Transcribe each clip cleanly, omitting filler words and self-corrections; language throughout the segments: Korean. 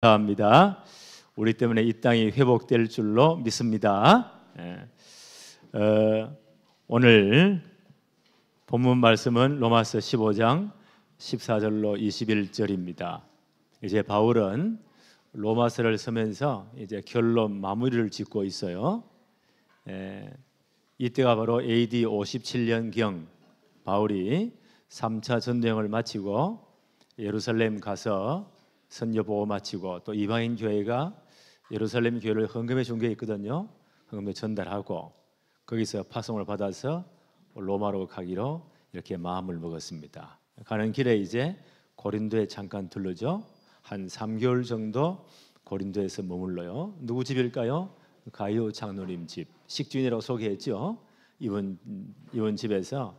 감사합니다. 우리 때문에 이 땅이 회복될 줄로 믿습니다. 오늘 본문 말씀은 로마서 15장 14절로 21절입니다. 이제 바울은 로마서를 쓰면서 이제 결론 마무리를 짓고 있어요. 이때가 바로 AD 57년경 바울이 3차 전쟁을 마치고 예루살렘 가서 선교 보고 마치고 또 이방인 교회가 예루살렘 교회를 헌금해 준 게 있거든요. 헌금에 전달하고 거기서 파송을 받아서 로마로 가기로 이렇게 마음을 먹었습니다. 가는 길에 이제 고린도에 잠깐 들르죠. 한 3개월 정도 고린도에서 머물러요. 누구 집일까요? 가이오 장로님 집. 식주인이라고 소개했죠. 이분 집에서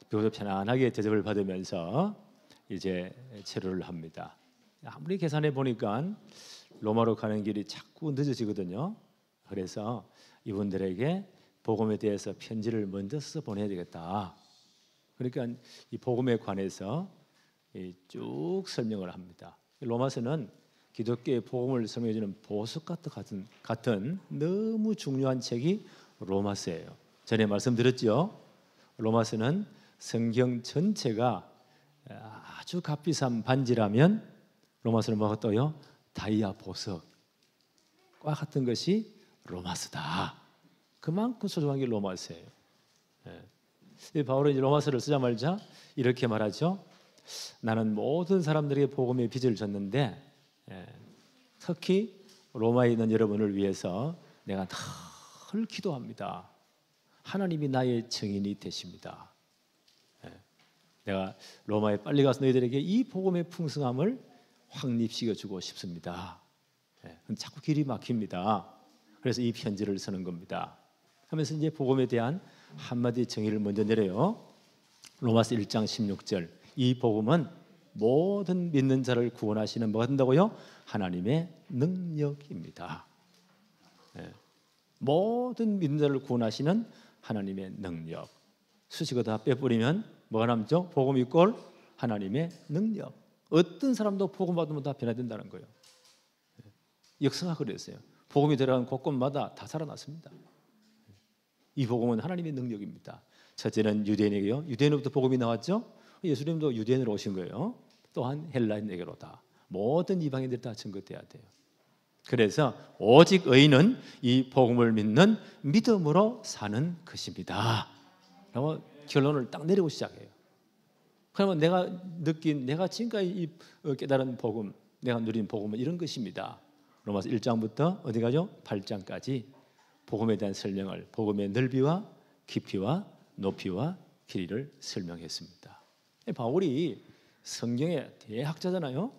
비교적 편안하게 대접을 받으면서 이제 체류를 합니다. 아무리 계산해 보니까 로마로 가는 길이 자꾸 늦어지거든요. 그래서 이분들에게 복음에 대해서 편지를 먼저 써 보내야 되겠다. 그러니까 이 복음에 관해서 쭉 설명을 합니다. 로마서는 기독교의 복음을 설명해 주는 보석과 같은 너무 중요한 책이 로마서예요. 전에 말씀드렸죠. 로마서는 성경 전체가 아주 값비싼 반지라면 로마서는 뭐가 떠요? 다이아 보석과 같은 것이 로마서다. 그만큼 소중한 게 로마서예요. 바울은 로마서를 쓰자마자 이렇게 말하죠. 나는 모든 사람들에게 복음의 빚을 졌는데 특히 로마에 있는 여러분을 위해서 내가 늘 기도합니다. 하나님이 나의 증인이 되십니다. 내가 로마에 빨리 가서 너희들에게 이 복음의 풍성함을 확립시켜주고 싶습니다. 자꾸 길이 막힙니다. 그래서 이 편지를 쓰는 겁니다. 하면서 이제 복음에 대한 한마디 정의를 먼저 내려요. 로마서 1장 16절. 이 복음은 모든 믿는 자를 구원하시는 뭐가 된다고요? 하나님의 능력입니다. 모든 믿는 자를 구원하시는 하나님의 능력. 수식어 다 빼버리면 뭐가 남죠? 복음 이꼴 하나님의 능력. 어떤 사람도 복음 받으면 다 변화된다는 거예요. 역사가 그랬어요. 복음이 들어간 곳곳마다 다 살아났습니다. 이 복음은 하나님의 능력입니다. 첫째는 유대인에게요. 유대인으로부터 복음이 나왔죠. 예수님도 유대인으로 오신 거예요. 또한 헬라인에게로 다 모든 이방인들이 다 증거돼야 돼요. 그래서 오직 의인은 이 복음을 믿는 믿음으로 사는 것입니다. 라고 결론을 딱 내리고 시작해요. 그러면 내가 지금까지 깨달은 복음, 내가 누린 복음은 이런 것입니다. 로마서 1장부터 어디 가죠? 8장까지 복음에 대한 설명을, 복음의 넓이와 깊이와 높이와 길이를 설명했습니다. 바울이 성경의 대학자잖아요.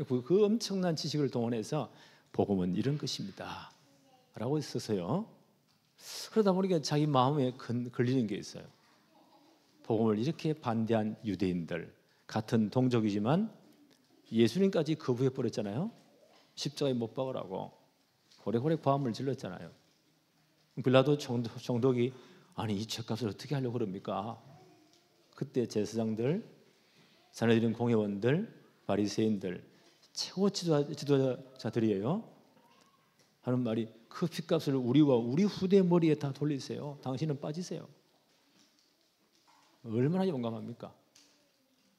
그 엄청난 지식을 동원해서 복음은 이런 것입니다. 라고 썼어요. 그러다 보니까 자기 마음에 걸리는 게 있어요. 복음을 이렇게 반대한 유대인들, 같은 동족이지만 예수님까지 거부해 버렸잖아요. 십자가에 못 박으라고 고래고래 고함을 질렀잖아요. 빌라도 총독이 아니 이 죄값을 어떻게 하려고 그럽니까? 그때 제사장들, 자네들은 공회원들, 바리새인들, 최고 지도자들이에요. 하는 말이 그 핏값을 우리와 우리 후대 머리에 다 돌리세요. 당신은 빠지세요. 얼마나 용감합니까?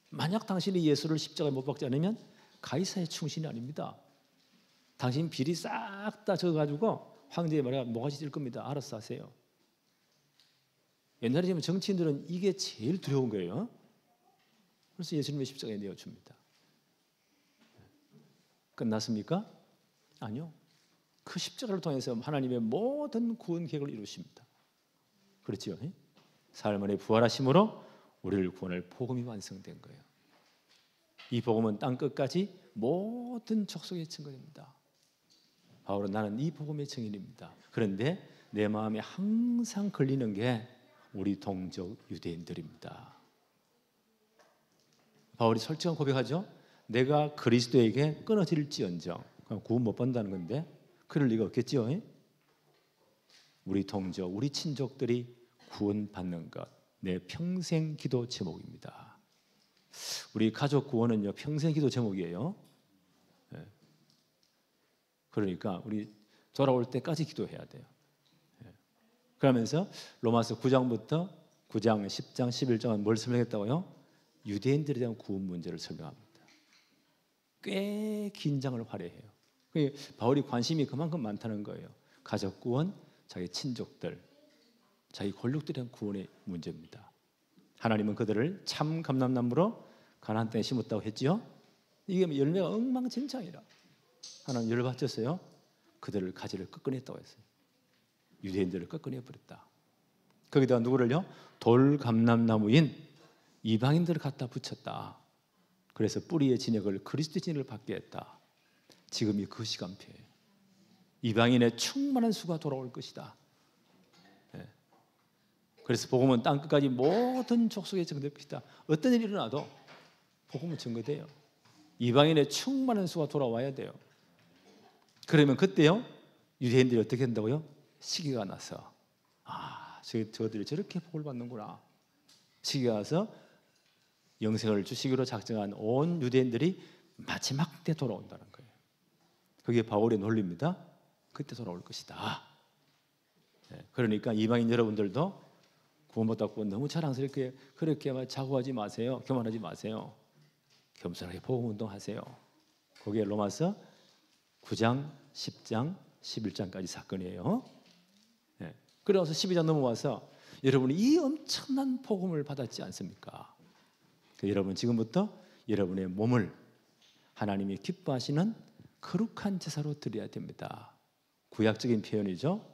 만약 당신이 예수를 십자가에 못 박지 않으면 가이사의 충신이 아닙니다. 당신 비리 싹 다 적어가지고 황제의 말에 모가지 찔 겁니다. 알아서 하세요. 옛날에 정치인들은 이게 제일 두려운 거예요. 그래서 예수님의 십자가에 내어줍니다. 끝났습니까? 아니요. 그 십자가를 통해서 하나님의 모든 구원 계획을 이루십니다. 그렇지요? 사흘 만에 부활하심으로 우리를 구원할 복음이 완성된 거예요. 이 복음은 땅 끝까지 모든 족속에 증거됩니다. 바울은 나는 이 복음의 증인입니다. 그런데 내 마음에 항상 걸리는 게 우리 동족 유대인들입니다. 바울이 솔직한 고백하죠. 내가 그리스도에게 끊어질지언정 구원 못 받는다는 건데 그럴 리가 없겠죠. 우리 동족, 우리 친족들이 구원받는 것, 내 평생 기도 제목입니다. 우리 가족 구원은요 평생 기도 제목이에요. 그러니까 우리 돌아올 때까지 기도해야 돼요. 그러면서 로마서 9장부터 9장, 10장, 11장은 뭘 설명했다고요? 유대인들에 대한 구원 문제를 설명합니다. 꽤 긴장을 활용해요. 바울이 관심이 그만큼 많다는 거예요. 가족 구원, 자기 친족들, 자기 권력들에 대한 구원의 문제입니다. 하나님은 그들을 참 감람나무로 가나안 땅에 심었다고 했지요. 이게 열매가 엉망진창이라 하나님 열받쳤어요. 그들을 가지를 꺾어냈다고 했어요. 유대인들을 꺾어내버렸다. 거기다가 누구를요? 돌감람나무인 이방인들을 갖다 붙였다. 그래서 뿌리의 진액을 그리스도의 진액을 받게 했다. 지금이 그 시간표예요. 이방인의 충만한 수가 돌아올 것이다. 그래서 복음은 땅 끝까지 모든 족속에 증거될 것이다. 어떤 일이 일어나도 복음은 증거돼요. 이방인의 충만한 수가 돌아와야 돼요. 그러면 그때요, 유대인들이 어떻게 한다고요? 시기가 나서 저들이 저렇게 복을 받는구나. 시기가 나서 영생을 주시기로 작정한 온 유대인들이 마지막 때 돌아온다는 거예요. 그게 바울의 논리입니다. 그때 돌아올 것이다. 그러니까 이방인 여러분들도 구원받았고 너무 자랑스럽게 그렇게 자고하지 마세요. 교만하지 마세요. 겸손하게 복음운동하세요. 그게 로마서 9장, 10장, 11장까지 사건이에요. 그래서 12장 넘어와서 여러분이 이 엄청난 복음을 받았지 않습니까? 여러분 지금부터 여러분의 몸을 하나님이 기뻐하시는 거룩한 제사로 드려야 됩니다. 구약적인 표현이죠.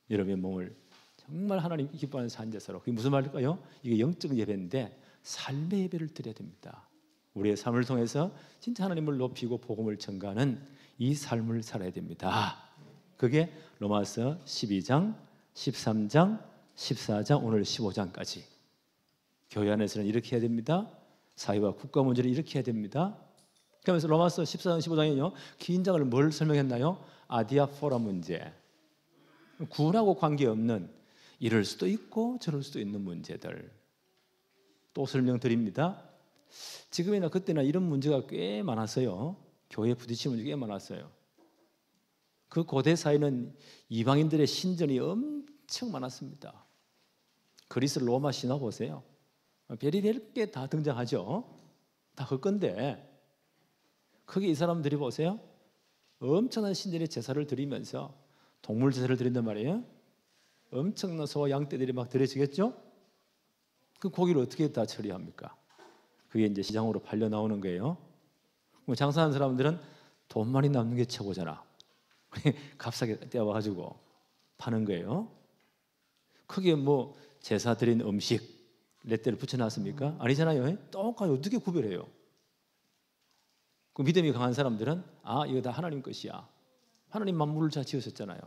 여러분의 몸을 정말 하나님 기뻐하는 산 제사로. 그게 무슨 말일까요? 이게 영적 예배인데 삶의 예배를 드려야 됩니다. 우리의 삶을 통해서 진짜 하나님을 높이고 복음을 전가하는 이 삶을 살아야 됩니다. 그게 로마서 12장, 13장, 14장, 오늘 15장까지. 교회 안에서는 이렇게 해야 됩니다. 사회와 국가 문제를 이렇게 해야 됩니다. 그러면서 로마서 14장, 15장에는요, 긴장을 뭘 설명했나요? 아디아포라 문제. 구원하고 관계없는 이럴 수도 있고 저럴 수도 있는 문제들 또 설명드립니다. 지금이나 그때나 이런 문제가 꽤 많았어요. 교회에 부딪히는 문제가 꽤 많았어요. 그 고대 사회는 이방인들의 신전이 엄청 많았습니다. 그리스 로마 신화 보세요. 별의별 게 다 등장하죠. 다 그 건데 거기 이 사람들이 보세요. 엄청난 신전의 제사를 드리면서 동물 제사를 드린단 말이에요. 엄청난 소와 양떼들이 막 드려지겠죠? 그 고기를 어떻게 다 처리합니까? 그게 이제 시장으로 팔려 나오는 거예요. 장사하는 사람들은 돈 많이 남는 게 최고잖아. 값싸게 떼어와가지고 파는 거예요. 그게 뭐 제사 드린 음식 렛대를 붙여놨습니까? 아니잖아요. 똑같이 어떻게 구별해요? 그 믿음이 강한 사람들은 이거 다 하나님 것이야. 하나님 만물을 다 지으셨잖아요.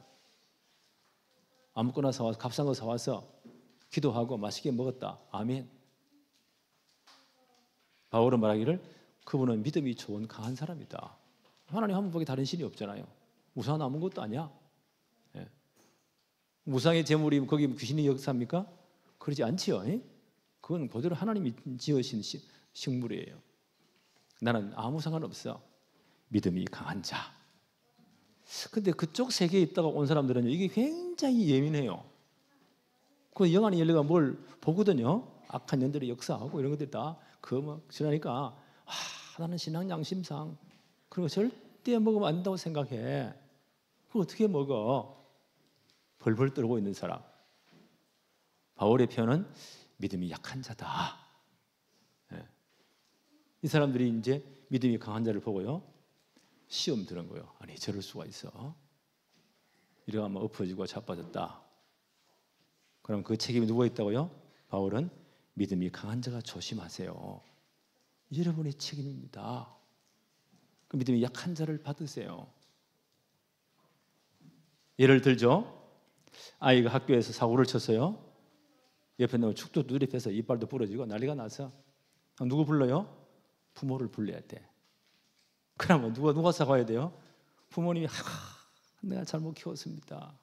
아무거나 사와서 값싼 거 사와서 기도하고 맛있게 먹었다. 아멘. 바울은 말하기를 그분은 믿음이 좋은 강한 사람이다. 하나님 한 분밖에 다른 신이 없잖아요. 우상은 아무것도 아니야. 우상의 제물이 거기 귀신이 역사합니까? 그러지 않지요. 그건 그대로 하나님이 지으신 식물이에요. 나는 아무 상관없어. 믿음이 강한 자. 근데 그쪽 세계에 있다가 온 사람들은 이게 굉장히 예민해요. 그 영안의 열려가 뭘 보거든요. 악한 년들의 역사하고 이런 것들 다 그거 지나니까 나는 신앙 양심상 그런 거 절대 먹으면 안 된다고 생각해. 그걸 어떻게 먹어? 벌벌 떨고 있는 사람. 바울의 표현은 믿음이 약한 자다. 이 사람들이 이제 믿음이 강한 자를 보고요. 시험 드는 거예요. 아니 저럴 수가 있어. 이러면 엎어지고 자빠졌다. 그럼 그 책임이 누가 있다고요? 바울은 믿음이 강한 자가 조심하세요. 여러분의 책임입니다. 그 믿음이 약한 자를 받으세요. 예를 들죠. 아이가 학교에서 사고를 쳤어요. 옆에 있는 축도 누립해서 이빨도 부러지고 난리가 나서 누구 불러요? 부모를 불러야 돼. 그러면 누가 사과해야 돼요? 부모님이 내가 잘못 키웠습니다.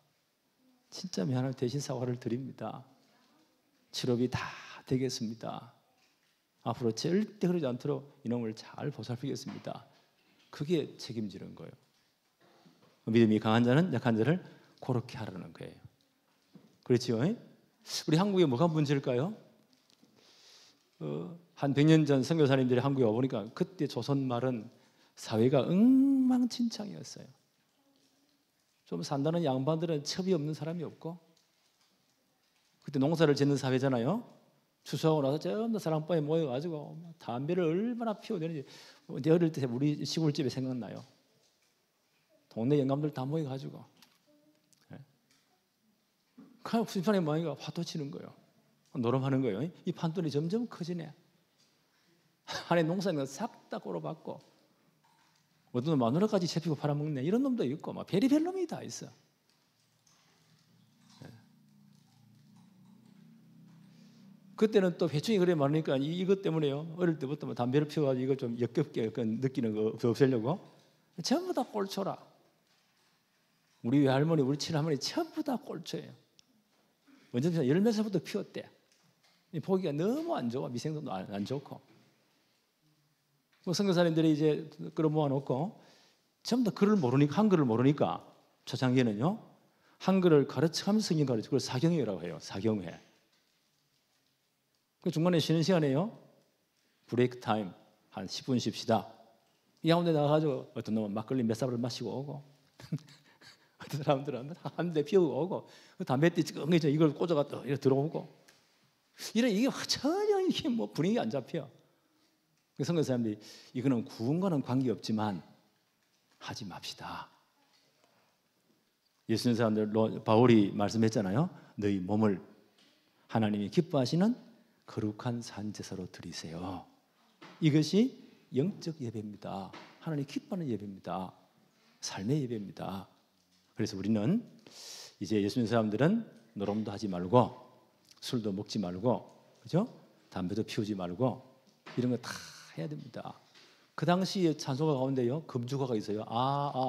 진짜 미안해요. 대신 사과를 드립니다. 치료비 다 되겠습니다. 앞으로 절대 그러지 않도록 이놈을 잘 보살피겠습니다. 그게 책임지는 거예요. 믿음이 강한 자는 약한 자를 그렇게 하라는 거예요. 그렇죠? 우리 한국에 뭐가 문제일까요? 한 100년 전 선교사님들이 한국에 와보니까 그때 조선 말은 사회가 엉망진창이었어요. 좀 산다는 양반들은 첩이 없는 사람이 없고, 그때 농사를 짓는 사회잖아요. 추수하고 나서 전부 사랑방에 모여가지고 담배를 얼마나 피워대는지 내 어릴 때 우리 시골집에 생각나요. 동네 영감들 다 모여가지고 그냥 불판에 모이가 화도 치는 거예요. 노름하는 거예요. 이 판돈이 점점 커지네. 안에 농사는 싹 다 꼬로박고, 어떤 놈 마누라까지 잡히고 팔아먹네. 이런 놈도 있고 막 별의별 놈이 다 있어. 그때는 또 회충이 그래 많으니까 이것 때문에요. 어릴 때부터 뭐 담배를 피워가지고 이걸 좀 역겹게 느끼는 거 없애려고 전부 다 꼴초라. 우리 외할머니, 우리 친할머니 전부 다 꼴초예요. 언제부터 10몇 살부터 피웠대. 보기가 너무 안 좋아. 미생도 안 좋고. 선교사님들이 이제 끌어 모아놓고 전부 다 글을 모르니까, 한글을 모르니까 초창기에는요, 한글을 가르쳐가면서 성경 가르치고 그걸 사경회라고 해요. 사경회. 그 중간에 쉬는 시간에요, 브레이크 타임 한 10분 쉽시다. 이 가운데 나가가지고 어떤 놈은 막걸리 몇 사발을 마시고 오고 어떤 사람들은 한 대 피우고 오고 담배띠 찌꺼기죠. 이걸 꽂아갖다 이렇게 들어오고 이래. 이게 전혀 이게 뭐 분위기 안 잡혀. 선교사님들이 이거는 구원과는 관계없지만 하지 맙시다. 예수 믿는 사람들, 바울이 말씀했잖아요. 너희 몸을 하나님이 기뻐하시는 거룩한 산제사로 드리세요. 이것이 영적 예배입니다. 하나님 기뻐하는 예배입니다. 삶의 예배입니다. 그래서 우리는 이제 예수 믿는 사람들은 노름도 하지 말고 술도 먹지 말고, 그죠? 담배도 피우지 말고 이런 거 다 해야 됩니다. 그 당시에 찬송가 가운데요, 금주가가 있어요.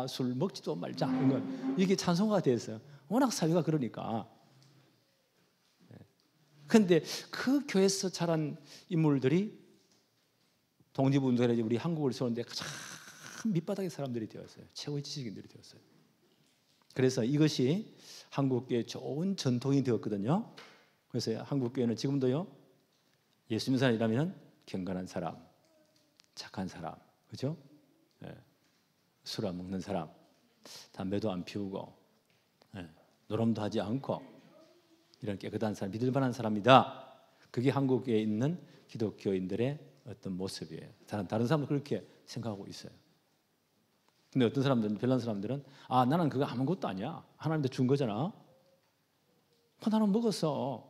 술 먹지도 말자. 이게 찬송가가 됐어요. 워낙 사회가 그러니까. 그런데 그 교회에서 자란 인물들이 독립운동에 우리 한국을 세우는데 가장 밑바닥의 사람들이 되었어요. 최고의 지식인들이 되었어요. 그래서 이것이 한국교회의 좋은 전통이 되었거든요. 그래서 한국교회는 지금도요, 예수 믿는 사람이라면 경건한 사람, 착한 사람, 그죠? 술 안 먹는 사람, 담배도 안 피우고, 노름도 하지 않고, 이런 깨끗한 사람, 믿을 만한 사람이다. 그게 한국에 있는 기독교인들의 어떤 모습이에요. 다른 사람도 그렇게 생각하고 있어요. 근데 어떤 사람들은, 별난 사람들은 나는 그거 아무것도 아니야. 하나님한테 준 거잖아. 나는 먹었어.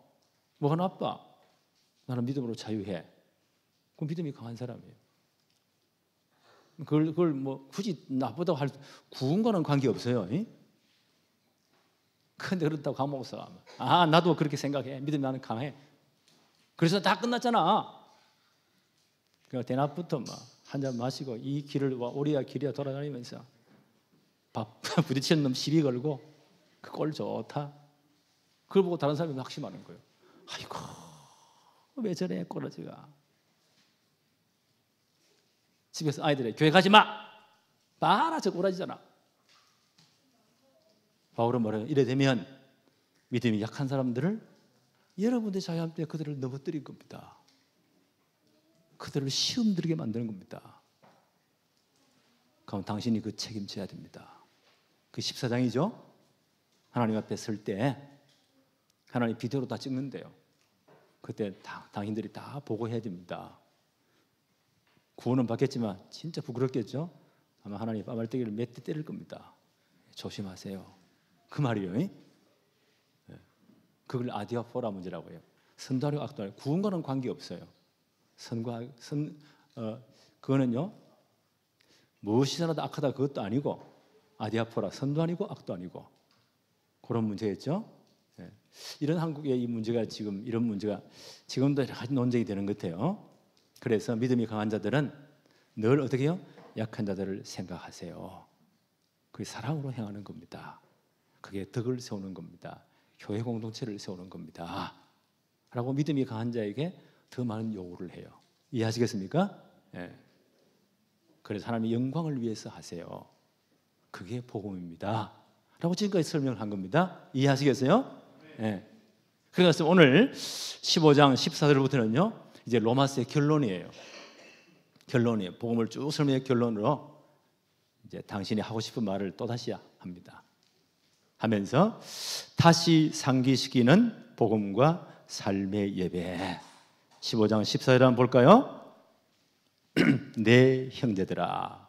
뭐가 나빠? 나는 믿음으로 자유해. 그 믿음이 강한 사람이에요. 그걸 뭐 굳이 나쁘다고 할, 구원과는 관계없어요. 그런데 그렇다고 강목사 나도 그렇게 생각해. 믿음이 나는 강해. 그래서 다 끝났잖아. 그러니까 대낮부터 한 잔 마시고 이 길을 오리야 길이야 돌아다니면서 부딪히는 놈 시비 걸고 그 꼴 좋다. 그걸 보고 다른 사람이 낙심하는 거예요. 아이고 왜 저래 꼬라지가. 집에서 아이들이 교회 가지 마. 봐라 저 꼬라지잖아. 바울은 뭐래요? 이래 되면 믿음이 약한 사람들을 여러분들의 자유함 때문에 그들을 넘어뜨린 겁니다. 그들을 시험 들게 만드는 겁니다. 그럼 당신이 그 책임져야 됩니다. 그 14장이죠. 하나님 앞에 설 때 하나님 비디오로 다 찍는데요. 그때 당신들이 다 보고해야 됩니다. 구원은 받겠지만 진짜 부끄럽겠죠. 아마 하나님 빠발대기를 몇 대 때릴 겁니다. 조심하세요. 그 말이에요. 그걸 아디아포라 문제라고 해요. 선도하려 악도하려 구원과는 관계없어요. 그거는요, 무엇이라도 악하다 그것도 아니고, 아디아포라 선도 아니고 악도 아니고 그런 문제였죠. 이런 한국의 이 문제가 지금 이런 문제가 지금도 여러 가지 논쟁이 되는 것 같아요. 그래서 믿음이 강한 자들은 늘 어떻게 해요? 약한 자들을 생각하세요. 그게 사랑으로 행하는 겁니다. 그게 덕을 세우는 겁니다. 교회 공동체를 세우는 겁니다. 라고 믿음이 강한 자에게 더 많은 요구를 해요. 이해하시겠습니까? 그래서 하나님의 영광을 위해서 하세요. 그게 복음입니다 라고 지금까지 설명을 한 겁니다. 이해하시겠어요? 네. 그래서 오늘 15장 14절부터는요 이제 로마서의 결론이에요. 결론이에요. 복음을 쭉 설명의 결론으로 이제 당신이 하고 싶은 말을 또다시 합니다. 하면서 다시 상기시키는 복음과 삶의 예배. 15장 14절 한번 볼까요? 내 형제들아.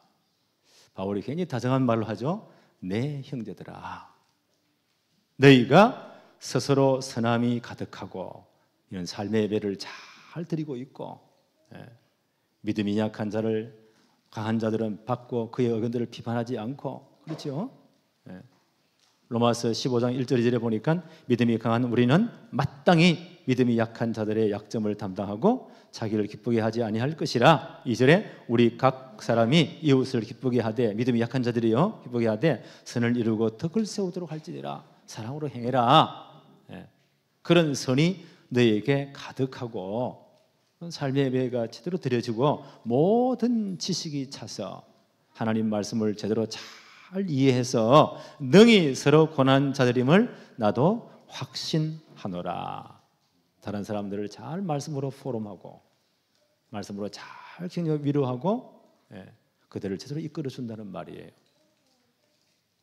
바울이 굉장히 다정한 말로 하죠. 내 형제들아, 너희가 스스로 선함이 가득하고 이런 삶의 예배를 잘 드리고 있고, 믿음이 약한 자를 강한 자들은 받고 그의 의견들을 비판하지 않고, 그렇죠? 로마서 15장 1절 2절에 보니까 믿음이 강한 우리는 마땅히 믿음이 약한 자들의 약점을 담당하고 자기를 기쁘게 하지 아니할 것이라. 2절에 우리 각 사람이 이웃을 기쁘게 하되, 믿음이 약한 자들이요 기쁘게 하되 선을 이루고 덕을 세우도록 할지니라. 사랑으로 행해라. 그런 선이 너에게 가득하고 삶의 예배가 제대로 드려지고 모든 지식이 차서 하나님 말씀을 제대로 잘 이해해서 능히 서로 고난 자들임을 나도 확신하노라. 다른 사람들을 잘 말씀으로 포럼하고 말씀으로 잘 격려 위로하고 그들을 제대로 이끌어 준다는 말이에요.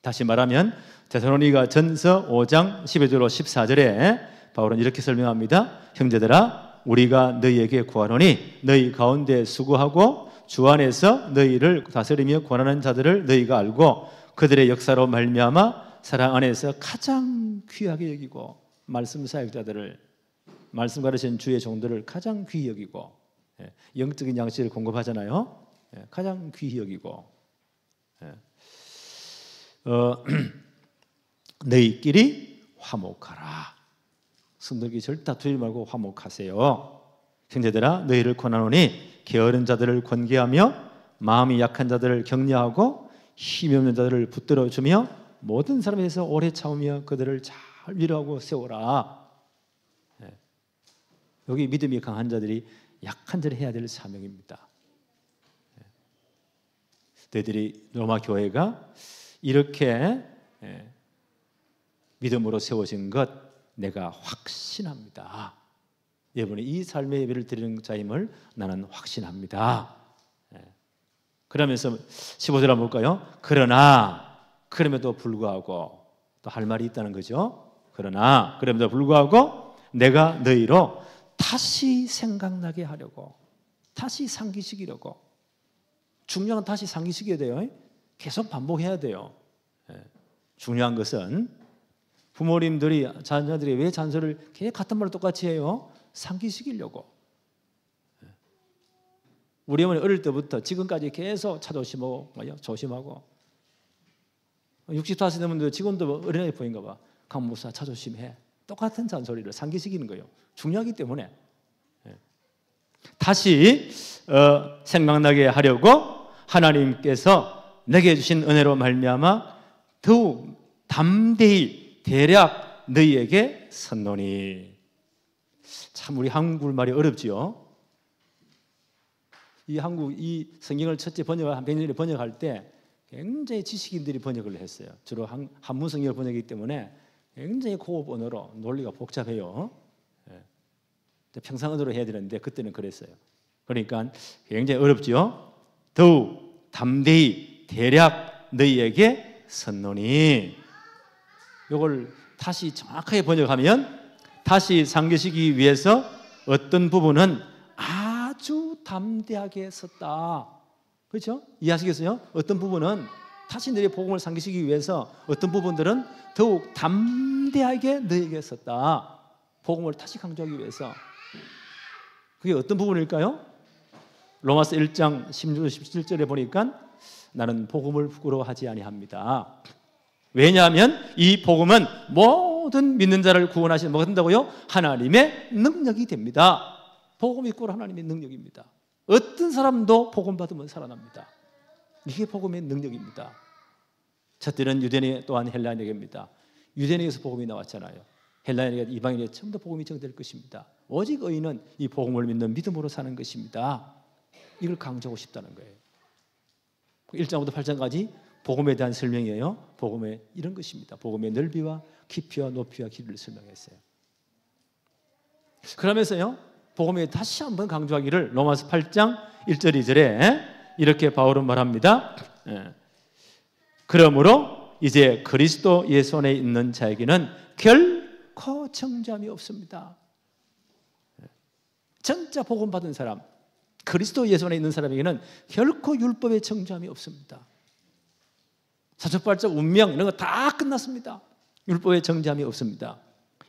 다시 말하면 데살로니가 전서 5장 12절로 14절에 바울은 이렇게 설명합니다. 형제들아, 우리가 너희에게 구하노니 너희 가운데 수고하고 주 안에서 너희를 다스리며 권하는 자들을 너희가 알고 그들의 역사로 말미암아 사랑 안에서 가장 귀하게 여기고, 말씀 사역자들을, 말씀 가르치는 주의 종들을 가장 귀히 여기고, 영적인 양식을 공급하잖아요. 가장 귀히 여기고, 너희끼리 화목하라. 성도끼리 절대 다투지 말고 화목하세요. 형제들아, 너희를 권하노니 게으른 자들을 권계하며 마음이 약한 자들을 격려하고 힘이 없는 자들을 붙들어주며 모든 사람에 대해서 오래 참으며 그들을 잘 위로하고 세우라. 여기 믿음이 강한 자들이 약한 자를 해야 될 사명입니다. 너희들이 로마 교회가 이렇게 믿음으로 세워진 것 내가 확신합니다. 여러분이 이 삶의 예배를 드리는 자임을 나는 확신합니다. 그러면서 15절 한번 볼까요? 그러나, 그럼에도 불구하고, 또 할 말이 있다는 거죠. 그러나 그럼에도 불구하고 내가 너희로 다시 생각나게 하려고, 다시 상기시키려고. 중요한 건 다시 상기시켜야 돼요. 계속 반복해야 돼요. 중요한 것은 부모님들이 자녀들이 왜 잔소리를 계속 같은 말을 똑같이 해요? 상기시키려고. 우리 어머니 어릴 때부터 지금까지 계속 차 조심하고 조심하고, 65세 넘은데 지금도 어린아이 보인가 봐. 강목사 차 조심해. 똑같은 잔소리를 상기시키는 거예요. 중요하기 때문에. 다시 생각나게 하려고 하나님께서 내게 주신 은혜로 말미암아 더욱 담대히 대략 너희에게 선노니. 참 우리 한국말 말이 어렵지요. 이 성경을 첫째 번역을 한 100년 전에 번역할 때 굉장히 지식인들이 번역을 했어요. 주로 한문 성경을 번역이기 때문에 굉장히 고급 언어로 논리가 복잡해요. 평상언어로 해야 되는데 그때는 그랬어요. 그러니까 굉장히 어렵죠. 더욱 담대히 대략 너희에게 선노니. 이걸 다시 정확하게 번역하면, 다시 상기시키기 위해서 어떤 부분은 아주 담대하게 섰다. 그렇죠? 이해하시겠어요? 어떤 부분은 다시 너희 복음을 상기시키기 위해서 어떤 부분들은 더욱 담대하게 너희에게 섰다. 복음을 다시 강조하기 위해서. 그게 어떤 부분일까요? 로마서 1장 16절 17절에 보니까 나는 복음을 부끄러워하지 아니합니다. 왜냐하면 이 복음은 모든 믿는 자를 구원하시는 뭐가 된다고요? 하나님의 능력이 됩니다. 복음이 꼴 하나님의 능력입니다. 어떤 사람도 복음 받으면 살아납니다. 이게 복음의 능력입니다. 첫째는 유대인에 또한 헬라인에게입니다. 유대인에게서 복음이 나왔잖아요. 헬라인에게 이방인에게 전부 다 복음이 정될 것입니다. 오직 의인은 이 복음을 믿는 믿음으로 사는 것입니다. 이걸 강조하고 싶다는 거예요. 1장부터 8장까지 복음에 대한 설명이에요. 복음의 이런 것입니다. 복음의 넓이와 깊이와 높이와 길이를 설명했어요. 그러면서요, 복음에 다시 한번 강조하기를 로마서 8장 1절 2절에 이렇게 바울은 말합니다. 그러므로 이제 그리스도 예수 안에 있는 자에게는 결코 정죄함이 없습니다. 진짜 복음 받은 사람, 그리스도 예수 안에 있는 사람에게는 결코 율법의 정죄함이 없습니다. 사주팔적 운명 이런 거 다 끝났습니다. 율법의 정죄함이 없습니다.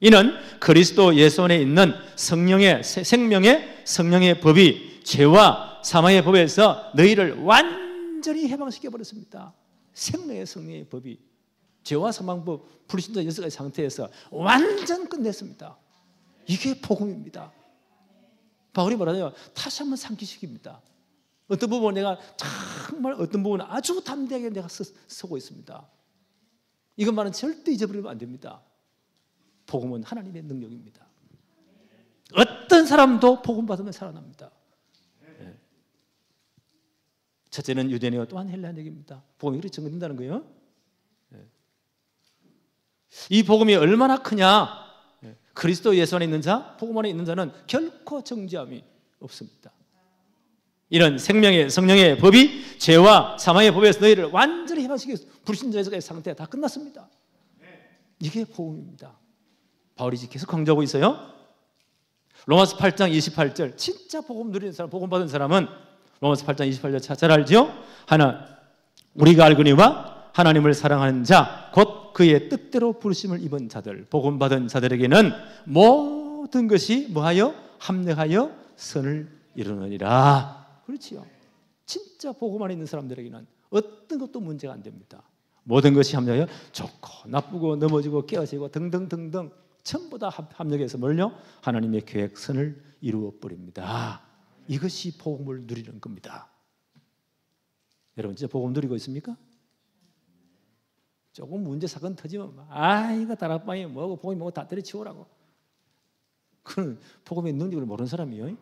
이는 그리스도 예수 안에 있는 성령의 생명의 성령의 법이 죄와 사망의 법에서 너희를 완전히 해방시켜 버렸습니다. 생명의 성령의 법이 죄와 사망법 불신자 6가지 상태에서 완전 끝냈습니다. 이게 복음입니다. 바울이 뭐라고요? 다시 한번 상기시킵니다. 어떤 부분은 내가 정말 어떤 부분은 아주 담대하게 내가 서고 있습니다. 이것만은 절대 잊어버리면 안 됩니다. 복음은 하나님의 능력입니다. 어떤 사람도 복음 받으면 살아납니다. 첫째는 유대인이요 또한 헬라인에게입니다. 복음이 그렇게 정된다는 거예요. 이 복음이 얼마나 크냐? 그리스도 예수 안에 있는 자, 복음 안에 있는 자는 결코 정죄함이 없습니다. 이런 생명의 성령의 법이 죄와 사망의 법에서 너희를 완전히 해방시켜 불신자의 상태가 다 끝났습니다. 이게 복음입니다. 바울이 계속 강조하고 있어요. 로마서 8장 28절 진짜 복음 누리는 사람, 복음 받은 사람은 로마서 8장 28절 잘 알죠? 우리가 알거니와 하나님을 사랑하는 자 곧 그의 뜻대로 부르심을 입은 자들, 복음 받은 자들에게는 모든 것이 뭐하여? 합력하여 선을 이루느니라. 그렇지요. 진짜 복음 안에 있는 사람들에게는 어떤 것도 문제가 안 됩니다. 모든 것이 합력하여 좋고 나쁘고 넘어지고 깨어지고 등등등등 전부 다 합력해서 뭘요? 하나님의 계획선을 이루어 버립니다. 이것이 복음을 누리는 겁니다. 여러분 진짜 복음 누리고 있습니까? 조금 문제 사건 터지면 이거 다락방이 뭐고 복음이 뭐고 다 때려치우라고. 그건 복음의 능력을 모르는 사람이에요.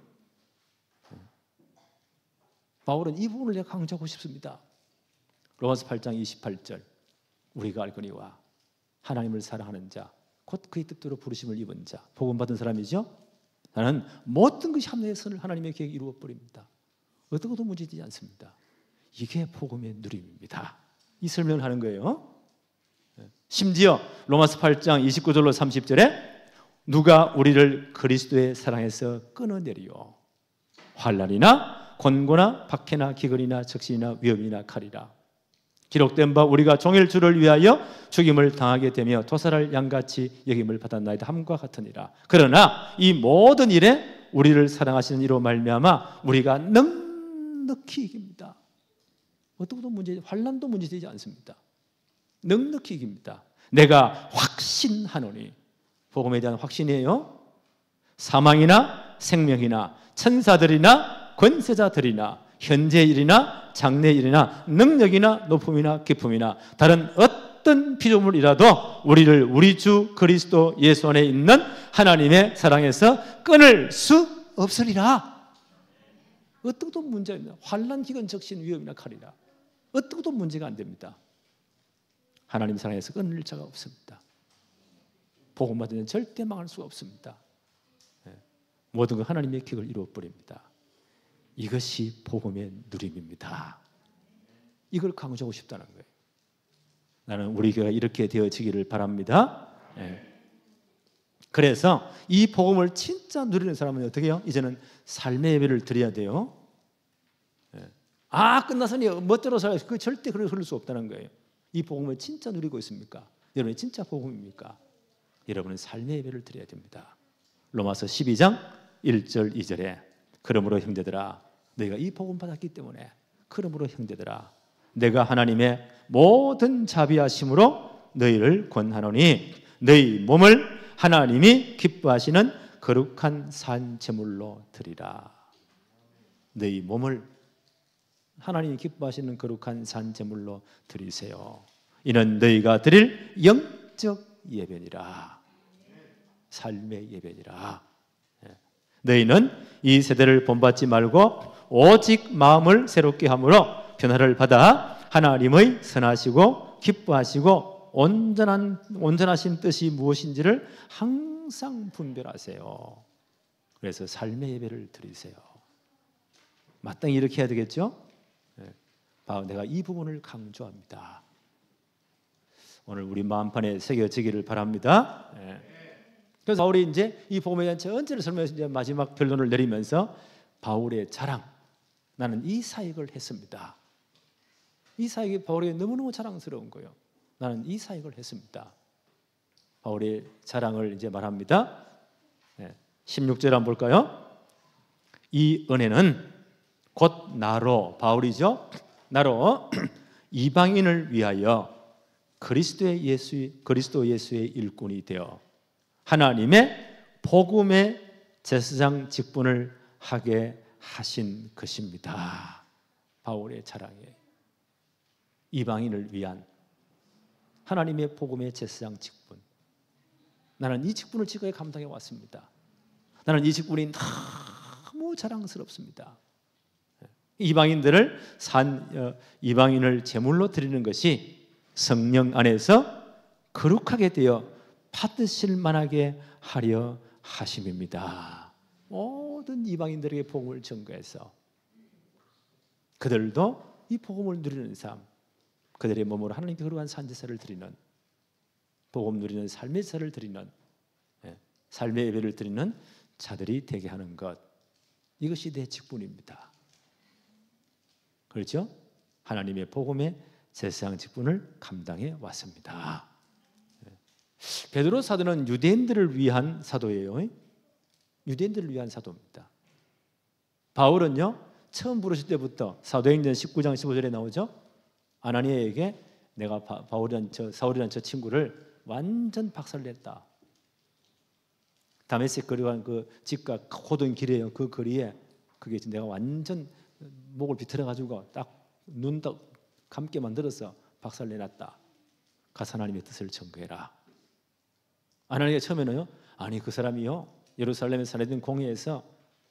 바울은 이 부분을 내가 강조하고 싶습니다. 로마서 8장 28절 우리가 알거니와 하나님을 사랑하는 자 곧 그의 뜻대로 부르심을 입은 자, 복음 받은 사람이죠. 나는 모든 것이 합력의 선을 하나님의 계획에 이루어 버립니다. 어떤 것도 문제되지 않습니다. 이게 복음의 누림입니다. 이 설명을 하는 거예요. 심지어 로마서 8장 29절로 30절에 누가 우리를 그리스도의 사랑에서 끊어내리요? 환난이나 곤고나 박해나 기근이나 적신이나 위험이나 칼이라. 기록된 바 우리가 종일 주를 위하여 죽임을 당하게 되며 도살할 양같이 여김을 받았나이다 함과 같으니라. 그러나 이 모든 일에 우리를 사랑하시는 이로 말미암아 우리가 넉넉히 이깁니다. 어떤 것도 환난도 문제되지 않습니다. 넉넉히 이깁니다. 내가 확신하노니, 복음에 대한 확신이에요. 사망이나 생명이나 천사들이나 권세자들이나 현재 일이나 장래 일이나 능력이나 높음이나 기쁨이나 다른 어떤 피조물이라도 우리를 우리 주 그리스도 예수 안에 있는 하나님의 사랑에서 끊을 수 없으리라. 어떤 것도 문제입니다. 환난, 기근, 적신, 위험이나 칼이라. 어떤 것도 문제가 안 됩니다. 하나님 사랑에서 끊을 자가 없습니다. 복음 받은 자는 절대 망할 수가 없습니다. 모든 것 하나님의 계획을 이루어 버립니다. 이것이 복음의 누림입니다. 이걸 강조하고 싶다는 거예요. 나는 우리 교회가 이렇게 되어지기를 바랍니다. 그래서 이 복음을 진짜 누리는 사람은 어떻게 해요? 이제는 삶의 예배를 드려야 돼요. 끝났으니 멋대로 살아요. 그 절대 그럴 수 없다는 거예요. 이 복음을 진짜 누리고 있습니까? 여러분이 진짜 복음입니까? 여러분은 삶의 예배를 드려야 됩니다. 로마서 12장 1절 2절에 그러므로 형제들아 너희가 이 복음 받았기 때문에 그러므로 형제들아 내가 하나님의 모든 자비하심으로 너희를 권하노니 너희 몸을 하나님이 기뻐하시는 거룩한 산 제물로 드리라. 너희 몸을 하나님이 기뻐하시는 거룩한 산 제물로 드리세요. 이는 너희가 드릴 영적 예배니라. 삶의 예배니라. 너희는 이 세대를 본받지 말고 오직 마음을 새롭게 함으로 변화를 받아 하나님의 선하시고 기뻐하시고 온전하신 뜻이 무엇인지를 항상 분별하세요. 그래서 삶의 예배를 드리세요. 마땅히 이렇게 해야 되겠죠? 내가 이 부분을 강조합니다. 오늘 우리 마음판에 새겨지기를 바랍니다. 그래서 바울이 이제 이 복음에 대한 전체를 설명해서 이제 마지막 결론을 내리면서 바울의 자랑, 나는 이 사역을 했습니다. 이 사역이 바울에게 너무너무 자랑스러운 거예요. 나는 이 사역을 했습니다. 바울의 자랑을 이제 말합니다. 16절 한번 볼까요? 이 은혜는 곧 나로, 바울이죠. 나로 이방인을 위하여 그리스도 예수의 일꾼이 되어 하나님의 복음의 제사장 직분을 하게 하신 것입니다. 바울의 자랑이에요. 이방인을 위한 하나님의 복음의 제사장 직분. 나는 이 직분을 지금까지 감당해 왔습니다. 나는 이 직분이 너무 자랑스럽습니다. 이방인을 제물로 드리는 것이 성령 안에서 거룩하게 되어 받으실 만하게 하려 하심입니다. 모든 이방인들에게 복음을 전가해서 그들도 이 복음을 누리는 삶, 그들의 몸으로 하나님께 거룩한 산제사를 드리는, 복음 누리는 삶의 제사를 드리는, 삶의 예배를 드리는 자들이 되게 하는 것, 이것이 내 직분입니다. 그렇죠? 하나님의 복음의 제사장 직분을 감당해 왔습니다. 베드로 사도는 유대인들을 위한 사도예요. 유대인들을 위한 사도입니다. 바울은요, 처음 부르실 때부터 사도행전 19장 15절에 나오죠. 아나니아에게 내가 사울이란 저 친구를 완전 박살냈다. 다메섹 거리와 그 집과 고든 길이에요. 그 거리에 그게 내가 완전 목을 비틀어 가지고 딱 눈 딱 감게 만들어서 박살내놨다. 가서 하나님의 뜻을 전거해라. 아나니아가 처음에는요, 아니 그 사람이요 예루살렘에 살던 공회에서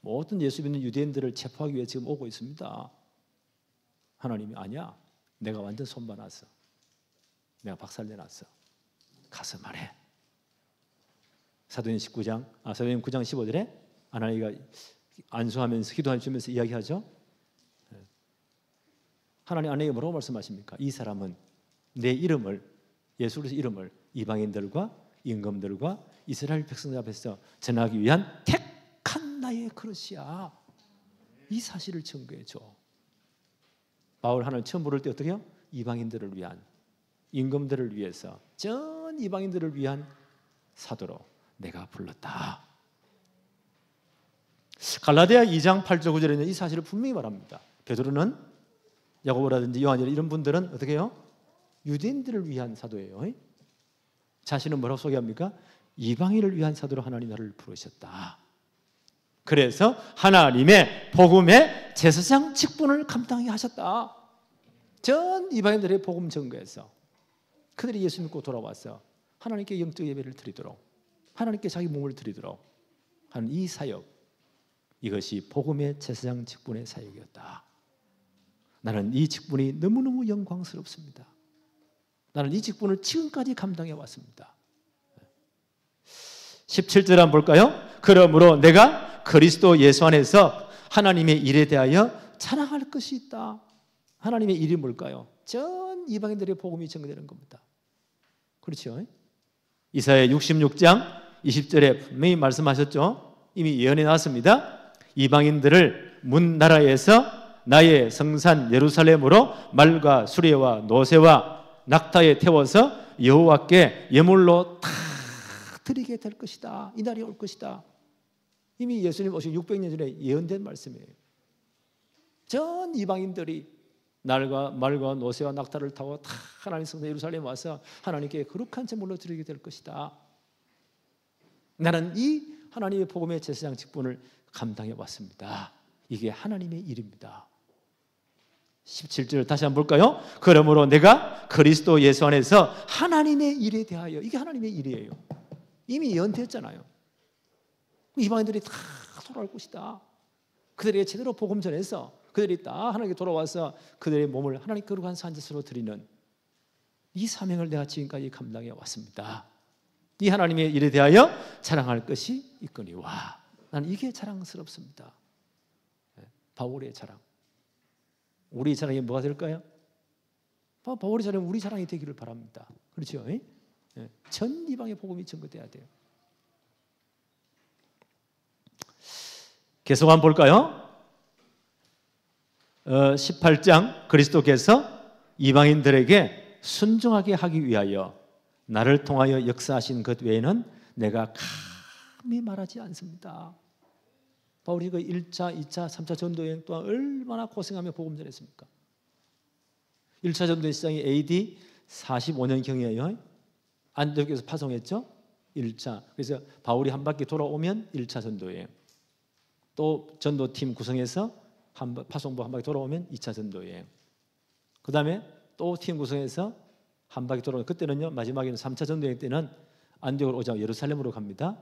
모든 예수 믿는 유대인들을 체포하기 위해 지금 오고 있습니다. 하나님이 아니야, 내가 완전 손봐놨어. 내가 박살내놨어. 가서 말해. 사도행전 9장 15절에 아나니아가 안수하면서 기도하면서 이야기하죠. 하나님 아내에게 뭐라고 말씀하십니까? 이 사람은 내 이름을, 예수 그리스도의 이름을 이방인들과 임금들과 이스라엘 백성들 앞에서 전하기 위한 택한 나의 그릇이야. 이 사실을 증거해줘. 바울 하나님 처음 부를 때 어떻게 해요? 이방인들을 위한, 임금들을 위해서, 전 이방인들을 위한 사도로 내가 불렀다. 갈라디아 2장 8절 9절에는 이 사실을 분명히 말합니다. 베드로는, 야고보라든지 요한이라 이런 분들은 어떻게 해요? 유대인들을 위한 사도예요. 자신은 뭐라고 소개합니까? 이방인을 위한 사도로 하나님 나를 부르셨다. 그래서 하나님의 복음의 제사장 직분을 감당하게 하셨다. 전 이방인들의 복음 전거에서 그들이 예수 믿고 돌아와서 하나님께 영적 예배를 드리도록, 하나님께 자기 몸을 드리도록 하는 이 사역, 이것이 복음의 제사장 직분의 사역이었다. 나는 이 직분이 너무너무 영광스럽습니다. 나는 이 직분을 지금까지 감당해 왔습니다. 17절 한번 볼까요? 그러므로 내가 그리스도 예수 안에서 하나님의 일에 대하여 자랑할 것이 있다. 하나님의 일이 뭘까요? 전 이방인들의 복음이 전개되는 겁니다. 그렇죠? 이사야 66장 20절에 분명히 말씀하셨죠. 이미 예언해 놨습니다. 이방인들을 문 나라에서 나의 성산 예루살렘으로 말과 수레와 노새와 낙타에 태워서 여호와께 예물로 다 드리게 될 것이다. 이 날이 올 것이다. 이미 예수님 오신 600년 전에 예언된 말씀이에요. 전 이방인들이 말과 노새와 낙타를 타고 다 하나님 성산 예루살렘에 와서 하나님께 거룩한 제물로 드리게 될 것이다. 나는 이 하나님의 복음의 제사장 직분을 감당해 왔습니다. 이게 하나님의 일입니다. 17절 다시 한번 볼까요? 그러므로 내가 그리스도 예수 안에서 하나님의 일에 대하여, 이게 하나님의 일이에요. 이미 예언됐잖아요. 이방인들이 다 돌아올 것이다. 그들에게 제대로 복음 전해서 그들이 다 하나님께 돌아와서 그들의 몸을 하나님 거룩한 산지스로 드리는 이 사명을 내가 지금까지 감당해 왔습니다. 이 하나님의 일에 대하여 자랑할 것이 있거니와. 나는 이게 자랑스럽습니다. 바울의 자랑. 우리 자랑이 뭐가 될까요? 바울의 자랑은 우리 자랑이 되기를 바랍니다. 그렇죠? 전 이방의 복음이 전거돼야 돼요. 계속 한번 볼까요? 18장 그리스도께서 이방인들에게 순종하게 하기 위하여 나를 통하여 역사하신 것 외에는 내가 감히 말하지 않습니다. 바울이 그 1차, 2차, 3차 전도여행 동안 얼마나 고생하며 복음 전했습니까? 1차 전도의 시작이 AD 45년경이에요. 안디옥에서 파송했죠. 1차. 그래서 바울이 한 바퀴 돌아오면 1차 전도여행. 또 전도팀 구성해서 파송부 한 바퀴 돌아오면 2차 전도여행. 그 다음에 또 팀 구성해서 한 바퀴 돌아오면 그때는요 마지막에는 3차 전도여행 때는 안디옥을 오자 예루살렘으로 갑니다.